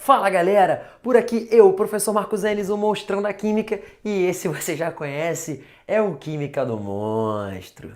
Fala galera, por aqui eu, o professor Marcos Enes, o monstrão da química, e esse você já conhece, é o Química do Monstro.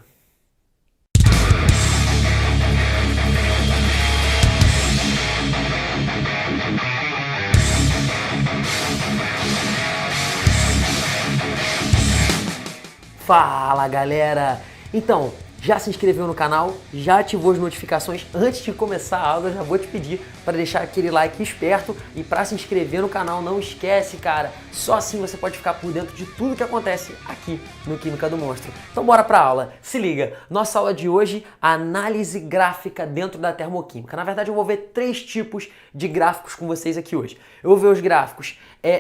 Fala galera! Então, já se inscreveu no canal? Já ativou as notificações? Antes de começar a aula, eu já vou te pedir para deixar aquele like esperto e para se inscrever no canal, não esquece, cara. Só assim você pode ficar por dentro de tudo que acontece aqui no Química do Monstro. Então bora para a aula. Se liga, nossa aula de hoje, análise gráfica dentro da termoquímica. Na verdade, eu vou ver 3 tipos de gráficos com vocês aqui hoje. Eu vou ver os gráficos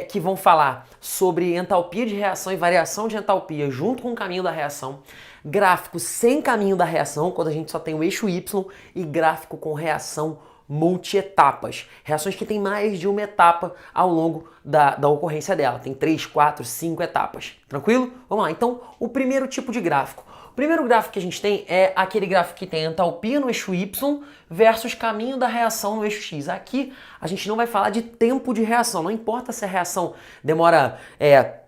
que vão falar sobre entalpia de reação e variação de entalpia junto com o caminho da reação. Gráfico sem caminho da reação, quando a gente só tem o eixo Y, e gráfico com reação multietapas. Reações que tem mais de uma etapa ao longo da ocorrência dela. Tem 3, 4, 5 etapas. Tranquilo? Vamos lá. Então, o primeiro tipo de gráfico. O primeiro gráfico que a gente tem é aquele gráfico que tem entalpia no eixo Y versus caminho da reação no eixo X. Aqui a gente não vai falar de tempo de reação, não importa se a reação demora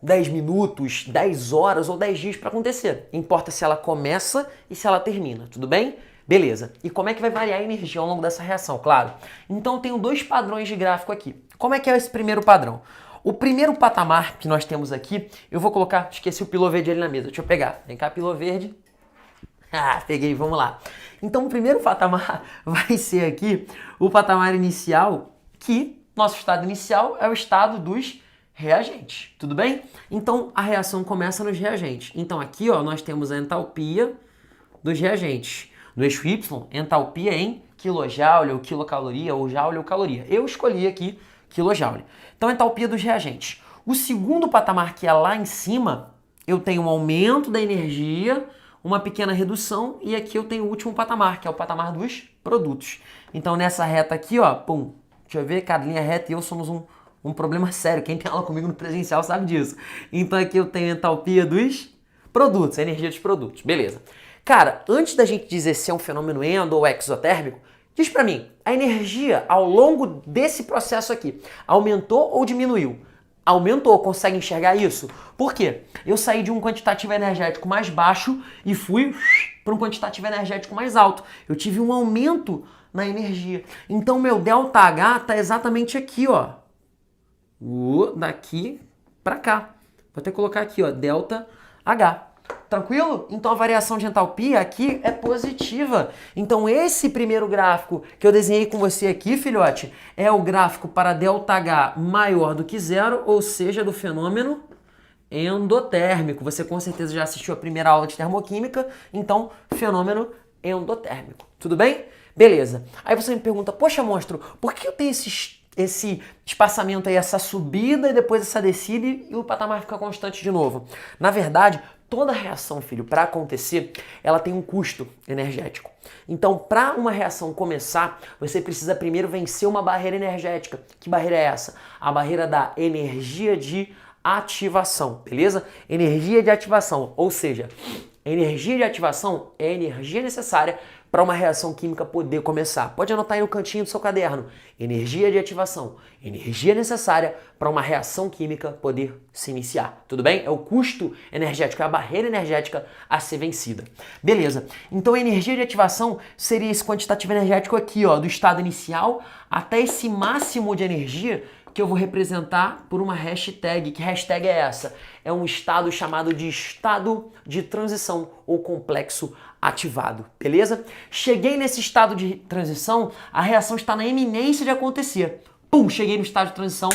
10 minutos, 10 horas ou 10 dias para acontecer. Importa se ela começa e se ela termina, tudo bem? Beleza. E como é que vai variar a energia ao longo dessa reação? Claro. Então eu tenho 2 padrões de gráfico aqui. Como é que é esse primeiro padrão? O primeiro patamar que nós temos aqui, eu vou colocar, esqueci o pílor verde ali na mesa, deixa eu pegar. Vem cá, pílor verde. Ah, peguei, vamos lá. Então o primeiro patamar vai ser aqui o patamar inicial, que nosso estado inicial é o estado dos reagentes, tudo bem? Então a reação começa nos reagentes. Então aqui ó, nós temos a entalpia dos reagentes. No eixo Y, entalpia em quilojoule ou quilocaloria ou joule ou caloria. Eu escolhi aqui quilojoule. Então, entalpia dos reagentes. O segundo patamar, que é lá em cima, eu tenho um aumento da energia, uma pequena redução, e aqui eu tenho o último patamar, que é o patamar dos produtos. Então, nessa reta aqui, ó, pum, deixa eu ver, cara, linha reta e eu somos um problema sério. Quem tem aula comigo no presencial sabe disso. Então, aqui eu tenho a entalpia dos produtos, a energia dos produtos. Beleza. Cara, antes da gente dizer se é um fenômeno endo ou exotérmico, diz pra mim, a energia ao longo desse processo aqui aumentou ou diminuiu? Aumentou, consegue enxergar isso? Por quê? Eu saí de um quantitativo energético mais baixo e fui para um quantitativo energético mais alto. Eu tive um aumento na energia. Então, meu ΔH está exatamente aqui, ó. Daqui para cá. Vou até colocar aqui, ó, ΔH. Tranquilo? Então a variação de entalpia aqui é positiva. Então esse primeiro gráfico que eu desenhei com você aqui, filhote, é o gráfico para ΔH maior do que zero, ou seja, do fenômeno endotérmico. Você com certeza já assistiu a primeira aula de termoquímica, então fenômeno endotérmico. Tudo bem? Beleza. Aí você me pergunta, poxa, monstro, por que eu tenho esse espaçamento aí, essa subida e depois essa descida e o patamar fica constante de novo? Na verdade, toda reação, filho, para acontecer, ela tem um custo energético. Então, para uma reação começar, você precisa primeiro vencer uma barreira energética. Que barreira é essa? A barreira da energia de ativação, beleza? Energia de ativação, ou seja, energia de ativação é a energia necessária para uma reação química poder começar. Pode anotar aí no cantinho do seu caderno. Energia de ativação. Energia necessária para uma reação química poder se iniciar. Tudo bem? É o custo energético, é a barreira energética a ser vencida. Beleza. Então a energia de ativação seria esse quantitativo energético aqui, ó, do estado inicial até esse máximo de energia que eu vou representar por uma hashtag. Que hashtag é essa? É um estado chamado de estado de transição ou complexo ativado, beleza? Cheguei nesse estado de transição, a reação está na iminência de acontecer. Pum, cheguei no estado de transição,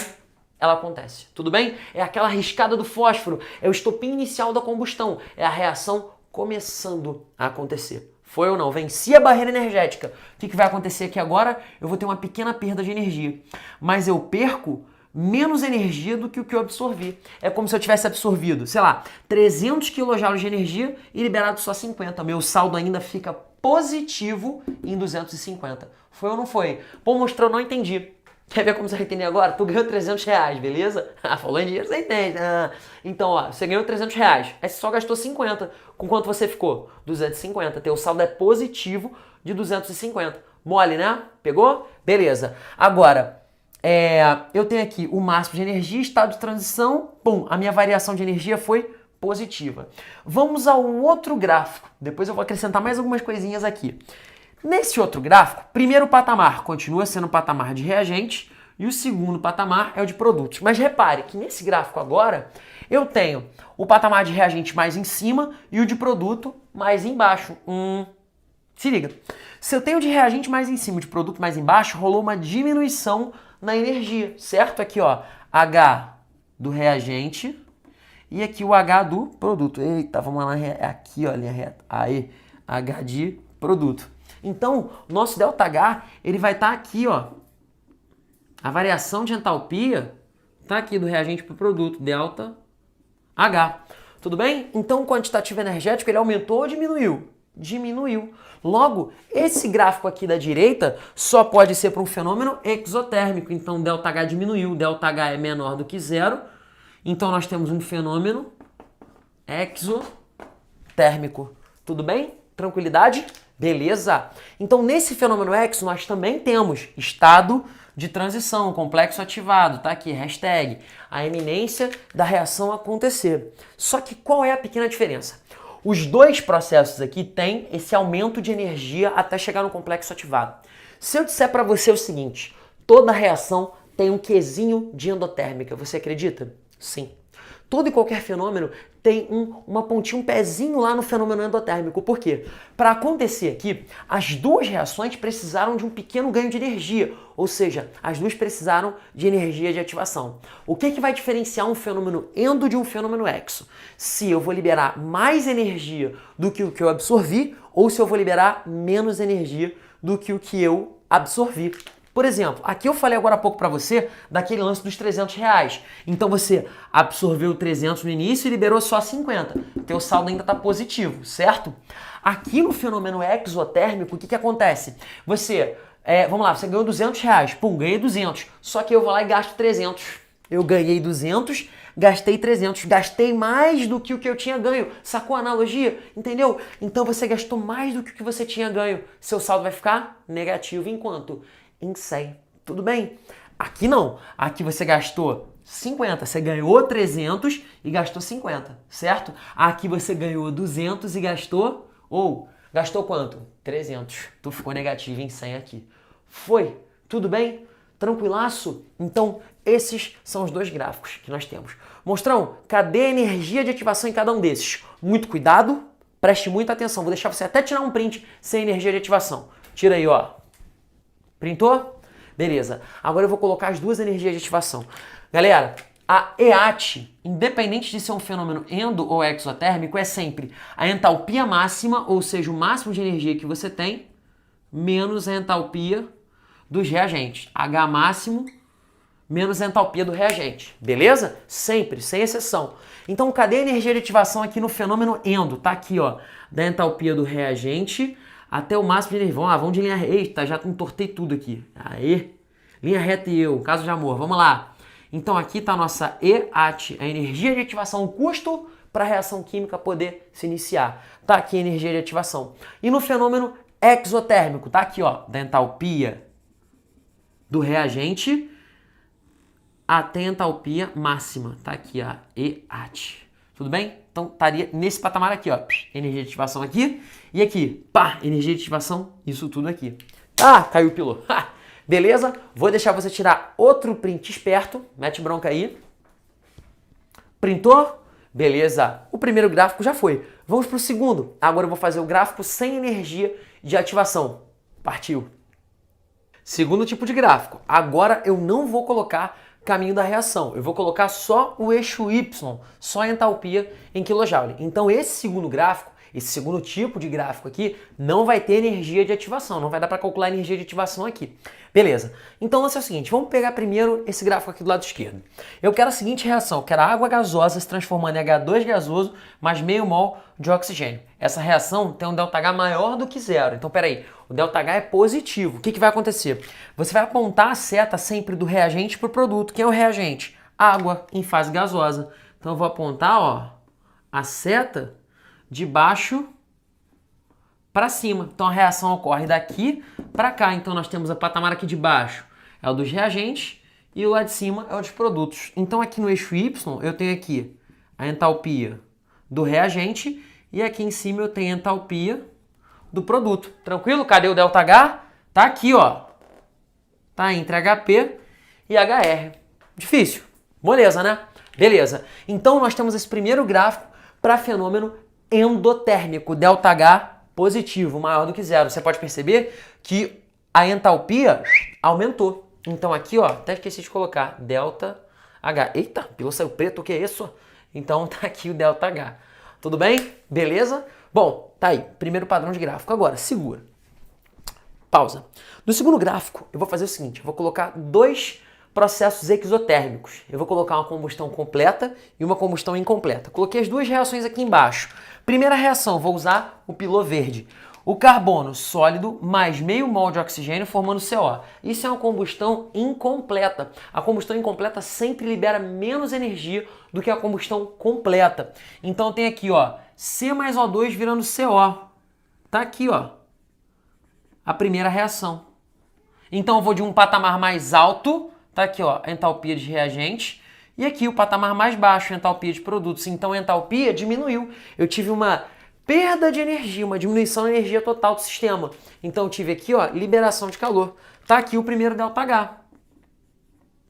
ela acontece. Tudo bem? É aquela riscada do fósforo, é o estopim inicial da combustão, é a reação começando a acontecer. Foi ou não? Venci a barreira energética. O que vai acontecer aqui agora? Eu vou ter uma pequena perda de energia, mas eu perco menos energia do que o que eu absorvi. É como se eu tivesse absorvido, sei lá, 300 kJ de energia e liberado só 50. Meu saldo ainda fica positivo em 250. Foi ou não foi? Pô, mostrou, não entendi. Quer ver como você vai entender agora? Tu ganhou 300 reais, beleza? Falou em dinheiro, você entende. Então, ó, você ganhou 300 reais, aí você só gastou 50. Com quanto você ficou? 250. Teu saldo é positivo de 250. Mole, né? Pegou? Beleza. Agora, eu tenho aqui o máximo de energia, estado de transição, pum, a minha variação de energia foi positiva. Vamos ao outro gráfico, depois eu vou acrescentar mais algumas coisinhas aqui. Nesse outro gráfico, primeiro patamar continua sendo o patamar de reagentes e o segundo patamar é o de produtos. Mas repare que nesse gráfico agora, eu tenho o patamar de reagente mais em cima e o de produto mais embaixo. Se liga, se eu tenho de reagente mais em cima e de produto mais embaixo, rolou uma diminuição na energia, certo? Aqui, ó, H do reagente e aqui o H do produto. Eita, vamos lá, aqui, ó, linha reta. Aí, H de produto. Então, nosso ΔH, ele vai estar aqui, ó. A variação de entalpia está aqui do reagente para o produto, ΔH. Tudo bem? Então, o quantitativo energético, ele aumentou ou diminuiu? Diminuiu. Logo, esse gráfico aqui da direita só pode ser para um fenômeno exotérmico. Então, ΔH diminuiu, ΔH é menor do que zero. Então, nós temos um fenômeno exotérmico. Tudo bem? Tranquilidade? Beleza? Então, nesse fenômeno exo, nós também temos estado de transição, complexo ativado, tá aqui, hashtag, a eminência da reação acontecer. Só que qual é a pequena diferença? Os dois processos aqui têm esse aumento de energia até chegar no complexo ativado. Se eu disser para você o seguinte, toda reação tem um quezinho de endotérmica, você acredita? Sim. Todo e qualquer fenômeno tem uma pontinha, um pezinho lá no fenômeno endotérmico. Por quê? Para acontecer aqui, as duas reações precisaram de um pequeno ganho de energia, ou seja, as duas precisaram de energia de ativação. O que vai diferenciar um fenômeno endo de um fenômeno exo? Se eu vou liberar mais energia do que o que eu absorvi, ou se eu vou liberar menos energia do que o que eu absorvi. Por exemplo, aqui eu falei agora há pouco para você daquele lance dos R$300. Então você absorveu 300 no início e liberou só 50. Teu saldo ainda está positivo, certo? Aqui no fenômeno exotérmico, o que acontece? Você, vamos lá, você ganhou R$200. Pum, ganhei 200. Só que eu vou lá e gasto 300. Eu ganhei 200, gastei 300. Gastei mais do que o que eu tinha ganho. Sacou a analogia? Entendeu? Então você gastou mais do que o que você tinha ganho. Seu saldo vai ficar negativo. Enquanto em 100. Tudo bem? Aqui não. Aqui você gastou 50. Você ganhou 300 e gastou 50, certo? Aqui você ganhou 200 e gastou... gastou quanto? 300. Tu ficou negativo em 100 aqui. Foi? Tudo bem? Tranquilaço? Então, esses são os dois gráficos que nós temos. Monstrão, cadê a energia de ativação em cada um desses? Muito cuidado, preste muita atenção. Vou deixar você até tirar um print sem energia de ativação. Tira aí, ó. Printou? Beleza. Agora eu vou colocar as duas energias de ativação. Galera, a EAT, independente de ser um fenômeno endo ou exotérmico, é sempre a entalpia máxima, ou seja, o máximo de energia que você tem, menos a entalpia dos reagentes. H máximo menos a entalpia do reagente. Beleza? Sempre, sem exceção. Então, cadê a energia de ativação aqui no fenômeno endo? Tá aqui, ó, da entalpia do reagente até o máximo de energia. Vamos de linha reta. Eita, já entortei tudo aqui. Aê! Linha reta e eu, caso de amor. Vamos lá. Então aqui está a nossa EAT, a energia de ativação, o custo para a reação química poder se iniciar. Tá aqui a energia de ativação. E no fenômeno exotérmico, tá aqui, ó, da entalpia do reagente até a entalpia máxima. Tá aqui a EAT. Tudo bem? Então estaria nesse patamar aqui, ó. Energia de ativação aqui. E aqui, pá, energia de ativação, isso tudo aqui. Ah, caiu o piloto. Beleza? Vou deixar você tirar outro print esperto. Mete bronca aí. Printou? Beleza. O primeiro gráfico já foi. Vamos para o segundo. Agora eu vou fazer o gráfico sem energia de ativação. Partiu. Segundo tipo de gráfico. Agora eu não vou colocar caminho da reação. Eu vou colocar só o eixo Y, só a entalpia em kJ. Então esse segundo gráfico, esse segundo tipo de gráfico aqui, não vai ter energia de ativação, não vai dar para calcular a energia de ativação aqui. Beleza. Então o lance é o seguinte, vamos pegar primeiro esse gráfico aqui do lado esquerdo. Eu quero a seguinte reação, eu quero a água gasosa se transformando em H2 gasoso mais meio mol de oxigênio. Essa reação tem um ΔH maior do que zero. Então peraí, o ΔH é positivo. O que vai acontecer? Você vai apontar a seta sempre do reagente para o produto. Quem é o reagente? Água em fase gasosa. Então eu vou apontar, ó, a seta de baixo para cima. Então a reação ocorre daqui para cá. Então nós temos a patamar aqui de baixo, é o dos reagentes, e o lá de cima é o dos produtos. Então aqui no eixo Y eu tenho aqui a entalpia do reagente e aqui em cima eu tenho a entalpia do produto. Tranquilo? Cadê o ΔH? Tá aqui, ó. Tá entre HP e HR. Difícil. Moleza, né? Beleza. Então nós temos esse primeiro gráfico para fenômeno endotérmico, ΔH positivo, maior do que zero. Você pode perceber que a entalpia aumentou. Então aqui, ó, até esqueci de colocar ΔH. Eita, pelo saiu preto, o que é isso? Então tá aqui o ΔH. Tudo bem? Beleza? Bom, tá aí, primeiro padrão de gráfico. Agora, segura. Pausa. No segundo gráfico, eu vou fazer o seguinte, eu vou colocar dois processos exotérmicos. Eu vou colocar uma combustão completa e uma combustão incompleta. Coloquei as duas reações aqui embaixo. Primeira reação, vou usar o pilô verde. O carbono sólido mais meio mol de oxigênio formando CO. Isso é uma combustão incompleta. A combustão incompleta sempre libera menos energia do que a combustão completa. Então tem aqui, ó, C mais O2 virando CO. Tá aqui, ó, a primeira reação. Então eu vou de um patamar mais alto, tá aqui, ó, a entalpia de reagentes, e aqui o patamar mais baixo, a entalpia de produtos. Então a entalpia diminuiu. Eu tive uma perda de energia, uma diminuição da energia total do sistema. Então eu tive aqui, ó, liberação de calor. Tá aqui o primeiro ΔH.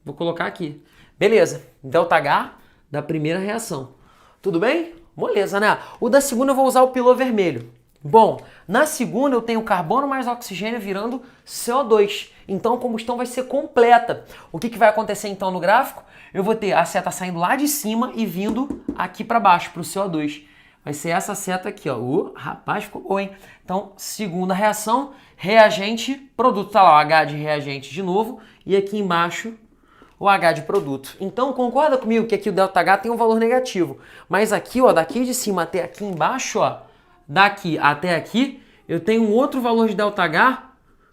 Vou colocar aqui. Beleza, ΔH da primeira reação. Tudo bem? Moleza, né? O da segunda eu vou usar o pilô vermelho. Bom, na segunda eu tenho carbono mais oxigênio virando CO2. Então a combustão vai ser completa. O que vai acontecer então no gráfico? Eu vou ter a seta saindo lá de cima e vindo aqui para baixo, para o CO2. Vai ser essa seta aqui, ó. Rapaz, ficou bom, hein? Então, segunda reação, reagente, produto. Tá lá o H de reagente de novo. E aqui embaixo, o H de produto. Então, concorda comigo que aqui o ΔH tem um valor negativo. Mas aqui, ó, daqui de cima até aqui embaixo, ó, daqui até aqui, eu tenho um outro valor de ΔH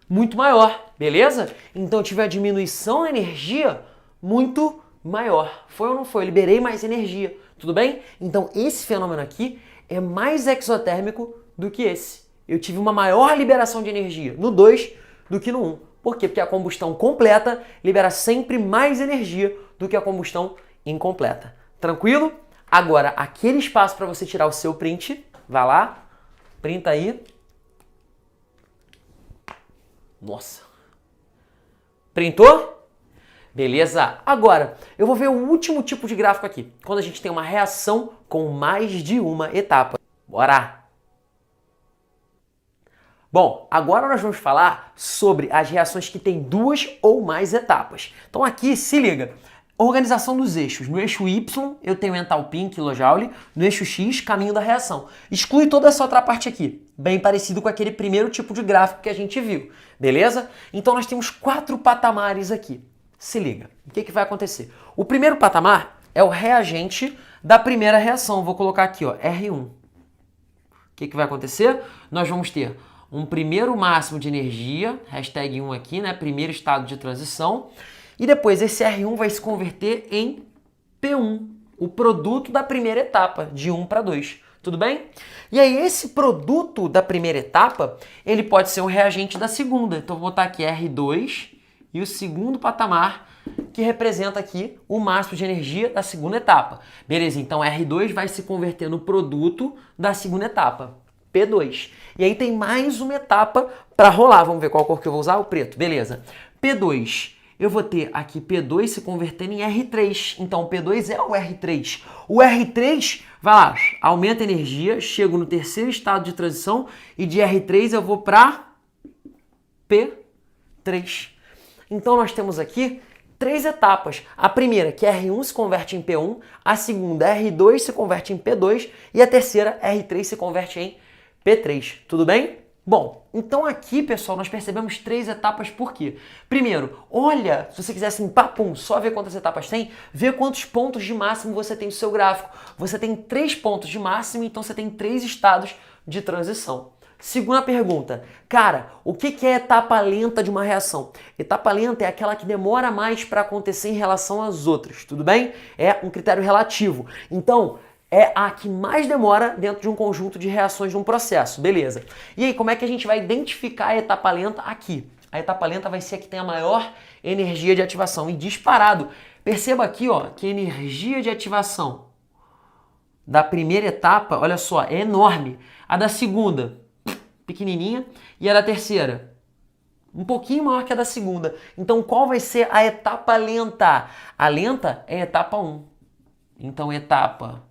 muito maior, beleza? Então, eu tive a diminuição da energia muito maior. Foi ou não foi? Eu liberei mais energia. Tudo bem? Então, esse fenômeno aqui é mais exotérmico do que esse. Eu tive uma maior liberação de energia no 2 do que no 1. Por quê? Porque a combustão completa libera sempre mais energia do que a combustão incompleta. Tranquilo? Agora, aquele espaço para você tirar o seu print, vai lá, printa aí. Nossa. Printou? Beleza? Agora, eu vou ver o último tipo de gráfico aqui, quando a gente tem uma reação com mais de uma etapa. Bora! Bom, agora nós vamos falar sobre as reações que têm duas ou mais etapas. Então aqui, se liga, organização dos eixos. No eixo Y, eu tenho entalpia em kJ, no eixo X, caminho da reação. Exclui toda essa outra parte aqui, bem parecido com aquele primeiro tipo de gráfico que a gente viu, beleza? Então nós temos 4 patamares aqui. Se liga, o que vai acontecer? O primeiro patamar é o reagente da primeira reação. Vou colocar aqui, ó, R1. O que vai acontecer? Nós vamos ter um primeiro máximo de energia, hashtag 1 aqui, né? Primeiro estado de transição. E depois esse R1 vai se converter em P1, o produto da primeira etapa, de 1 para 2. Tudo bem? E aí esse produto da primeira etapa, ele pode ser um reagente da segunda. Então vou botar aqui R2 e o segundo patamar, que representa aqui o máximo de energia da segunda etapa. Beleza, então R2 vai se converter no produto da segunda etapa, P2. E aí tem mais uma etapa para rolar. Vamos ver qual cor que eu vou usar? O preto. Beleza. P2. Eu vou ter aqui P2 se convertendo em R3. Então, o P2 é o R3. O R3, vai lá, aumenta a energia, chego no terceiro estado de transição e de R3 eu vou para P3. Então, nós temos aqui 3 etapas. A primeira, que R1 se converte em P1, a segunda, R2 se converte em P2 e a terceira, R3 se converte em P3. Tudo bem? Bom, então aqui, pessoal, nós percebemos 3 etapas por quê? Primeiro, olha, se você quiser assim, papum, só ver quantas etapas tem, vê quantos pontos de máximo você tem no seu gráfico. Você tem 3 pontos de máximo, então você tem 3 estados de transição. Segunda pergunta, cara, o que é etapa lenta de uma reação? Etapa lenta é aquela que demora mais para acontecer em relação às outras, tudo bem? É um critério relativo. Então, é a que mais demora dentro de um conjunto de reações de um processo, beleza? E aí, como é que a gente vai identificar a etapa lenta aqui? A etapa lenta vai ser a que tem a maior energia de ativação. E disparado, perceba aqui, ó, que a energia de ativação da primeira etapa, olha só, é enorme. A da segunda, pequenininha. E a da terceira, um pouquinho maior que a da segunda. Então, qual vai ser a etapa lenta? A lenta é a etapa 1. Então, etapa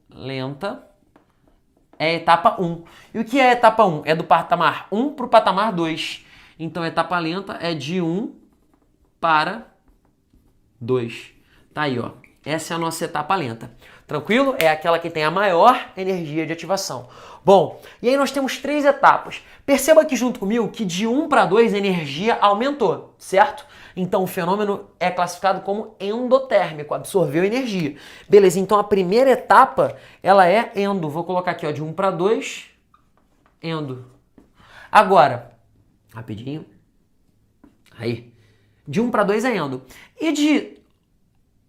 lenta é a etapa 1. E o que é a etapa 1? É do patamar 1 para o patamar 2. Então, a etapa lenta é de 1 para 2. Tá aí, ó. Essa é a nossa etapa lenta. Tranquilo? É aquela que tem a maior energia de ativação. Bom, e aí nós temos 3 etapas. Perceba aqui junto comigo que de 1 para 2 a energia aumentou, certo? Então o fenômeno é classificado como endotérmico, absorveu energia. Beleza, então a primeira etapa, ela é endo. Vou colocar aqui, ó, de 1 para 2, endo. Agora, rapidinho. Aí. De 1 para 2 é endo. E de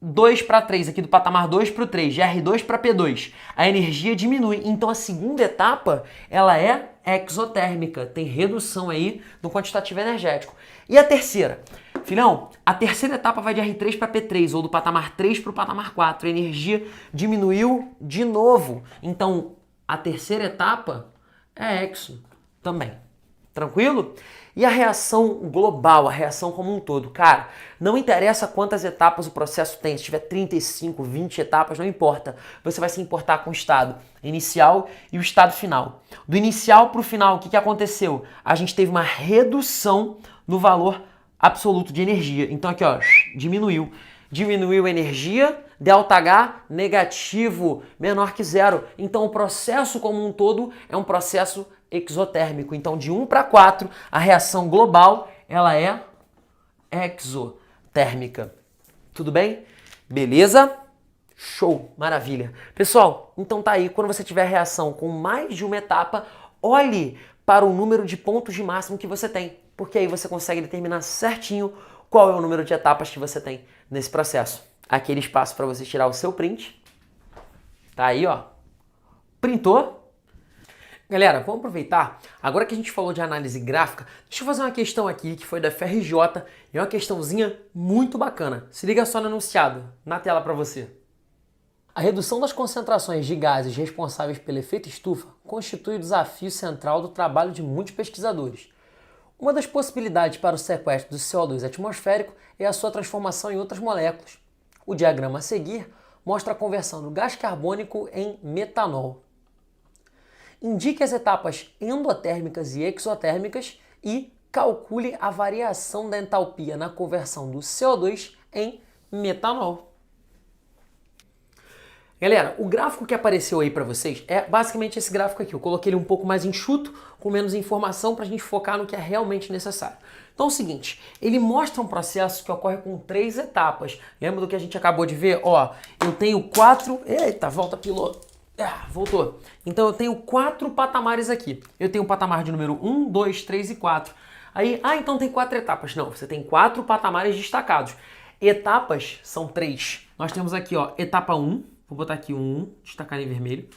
2 para 3, aqui do patamar 2 para o 3, de R2 para P2, a energia diminui. Então a segunda etapa, ela é exotérmica, tem redução aí do quantitativo energético. E a terceira? Filhão, a terceira etapa vai de R3 para P3, ou do patamar 3 para o patamar 4. A energia diminuiu de novo. Então a terceira etapa é exo também. Tranquilo? E a reação global, a reação como um todo? Cara, não interessa quantas etapas o processo tem, se tiver 35, 20 etapas, não importa. Você vai se importar com o estado inicial e o estado final. Do inicial para o final, o que aconteceu? A gente teve uma redução no valor absoluto de energia. Então aqui, ó, diminuiu. Diminuiu a energia, ΔH negativo, menor que zero. Então o processo como um todo é um processo exotérmico. Então de 1 para 4, a reação global ela é exotérmica. Tudo bem? Beleza? Show, maravilha. Pessoal, então tá aí, quando você tiver reação com mais de uma etapa, olhe para o número de pontos de máximo que você tem, porque aí você consegue determinar certinho qual é o número de etapas que você tem nesse processo. Aquele espaço para você tirar o seu print. Tá aí, ó. Printou? Galera, vamos aproveitar, agora que a gente falou de análise gráfica, deixa eu fazer uma questão aqui que foi da FRJ e é uma questãozinha muito bacana. Se liga só no enunciado, na tela para você. A redução das concentrações de gases responsáveis pelo efeito estufa constitui o desafio central do trabalho de muitos pesquisadores. Uma das possibilidades para o sequestro do CO2 atmosférico é a sua transformação em outras moléculas. O diagrama a seguir mostra a conversão do gás carbônico em metanol. Indique as etapas endotérmicas e exotérmicas e calcule a variação da entalpia na conversão do CO2 em metanol. Galera, o gráfico que apareceu aí para vocês é basicamente esse gráfico aqui. Eu coloquei ele um pouco mais enxuto, com menos informação, para a gente focar no que é realmente necessário. Então é o seguinte, ele mostra um processo que ocorre com 3 etapas. Lembra do que a gente acabou de ver? Ó, eu tenho 4... Eita, volta piloto. Voltou. Então eu tenho 4 patamares aqui. Eu tenho o patamar de número 1, 2, 3 e 4. Aí, então tem 4 etapas. Não, você tem 4 patamares destacados. Etapas são 3. Nós temos aqui, ó, etapa 1. Vou botar aqui 1, destacar em vermelho.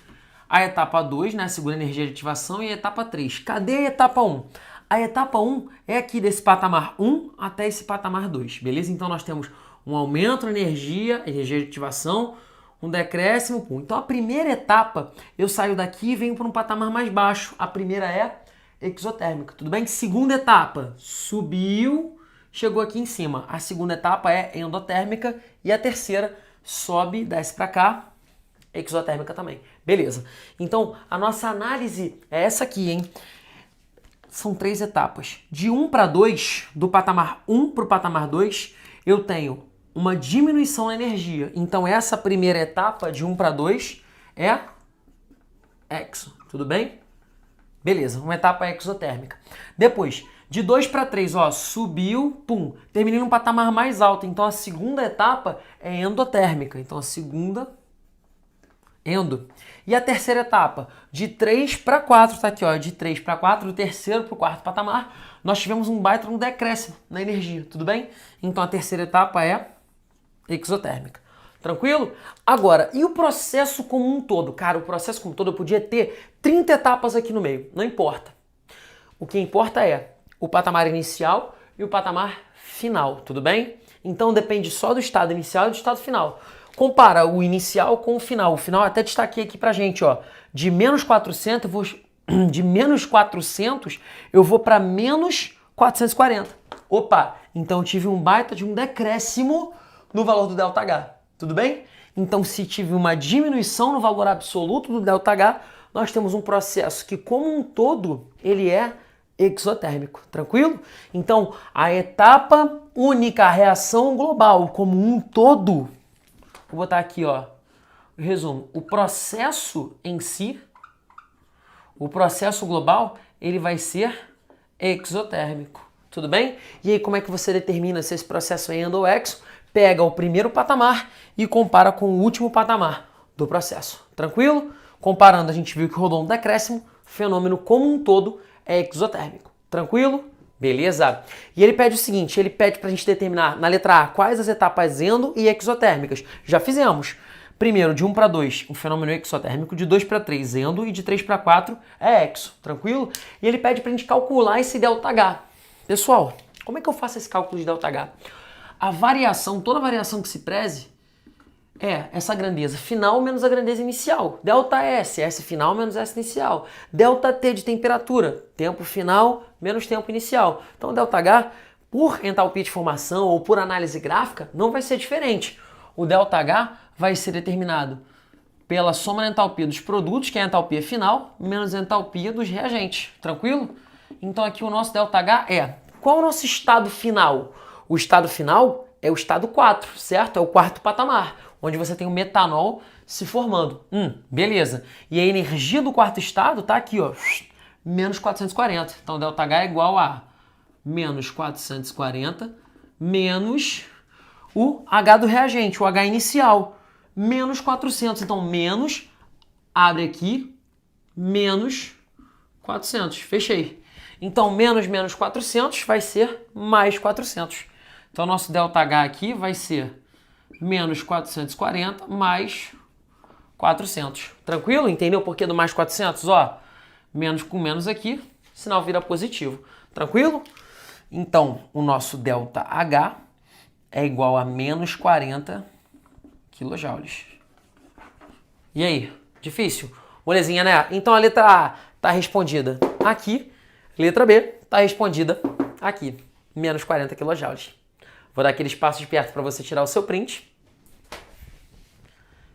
A etapa 2, né, segura energia de ativação, e a etapa 3. Cadê a etapa 1? A etapa 1 é aqui desse patamar 1 até esse patamar 2, beleza? Então nós temos um aumento na energia de ativação, um decréscimo, pum. Então a primeira etapa, eu saio daqui e venho para um patamar mais baixo. A primeira é exotérmica, tudo bem? Segunda etapa, subiu, chegou aqui em cima. A segunda etapa é endotérmica e a terceira sobe, desce para cá, exotérmica também. Beleza. Então a nossa análise é essa aqui, hein? São 3 etapas. De 1 para 2, do patamar 1 para o patamar 2, eu tenho uma diminuição na energia. Então essa primeira etapa de 1 para 2 é exo, tudo bem? Beleza, uma etapa exotérmica. Depois, de 2 para 3, ó, subiu, pum, terminei num patamar mais alto. Então a segunda etapa é endotérmica. Então a segunda, endo. E a terceira etapa, de 3 para 4, tá aqui, ó, de 3 para 4, do terceiro para o quarto patamar, nós tivemos um baita decréscimo na energia, tudo bem? Então a terceira etapa é exotérmica. Tranquilo? Agora, e o processo como um todo? Cara, o processo como um todo eu podia ter 30 etapas aqui no meio, não importa. O que importa é o patamar inicial e o patamar final, tudo bem? Então depende só do estado inicial e do estado final. Compara o inicial com o final. O final até destaquei aqui pra gente, ó. De menos 400 eu vou para menos 440. Opa, então eu tive um baita de um decréscimo no valor do ΔH, tudo bem? Então se tive uma diminuição no valor absoluto do ΔH, nós temos um processo que como um todo ele é exotérmico, tranquilo? Então a etapa única, a reação global como um todo, vou botar aqui, ó, resumo, o processo em si, o processo global, ele vai ser exotérmico, tudo bem? E aí como é que você determina se esse processo é endo ou exo? Pega o primeiro patamar e compara com o último patamar do processo, tranquilo? Comparando, a gente viu que rolou um decréscimo, fenômeno como um todo é exotérmico, tranquilo? Beleza? E ele pede o seguinte, ele pede para a gente determinar na letra A quais as etapas endo e exotérmicas. Já fizemos. Primeiro, de 1 para 2, um fenômeno exotérmico, de 2 para 3, endo, e de 3 para 4 é exo, tranquilo? E ele pede para a gente calcular esse ΔH. Pessoal, como é que eu faço esse cálculo de ΔH? A variação, toda variação que se preze, é essa grandeza final menos a grandeza inicial. ΔS, S final menos S inicial. ΔT de temperatura, tempo final menos tempo inicial. Então, ΔH, por entalpia de formação ou por análise gráfica, não vai ser diferente. O ΔH vai ser determinado pela soma da entalpia dos produtos, que é a entalpia final, menos a entalpia dos reagentes. Tranquilo? Então, aqui o nosso ΔH é... Qual é o nosso estado final? O estado final é o estado 4, certo? É o quarto patamar, onde você tem o metanol se formando. Beleza. E a energia do quarto estado tá aqui, ó, menos 440. Então, ΔH é igual a menos 440 menos o H do reagente, o H inicial, menos 400. Então, menos, abre aqui, menos 400. Fechei. Então, menos 400 vai ser mais 400. Então, nosso ΔH aqui vai ser menos 440 mais 400. Tranquilo? Entendeu o porquê do mais 400? Ó, menos com menos aqui, sinal vira positivo. Tranquilo? Então, o nosso ΔH é igual a menos 40 kJ. E aí? Difícil? Molezinha, né? Então, a letra A está respondida aqui. Letra B está respondida aqui. Menos 40 kJ. Vou dar aquele espaço de perto para você tirar o seu print.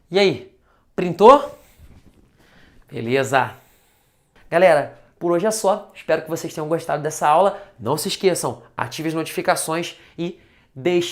E aí? Printou? Beleza. Galera, por hoje é só. Espero que vocês tenham gostado dessa aula. Não se esqueçam, ative as notificações e deixe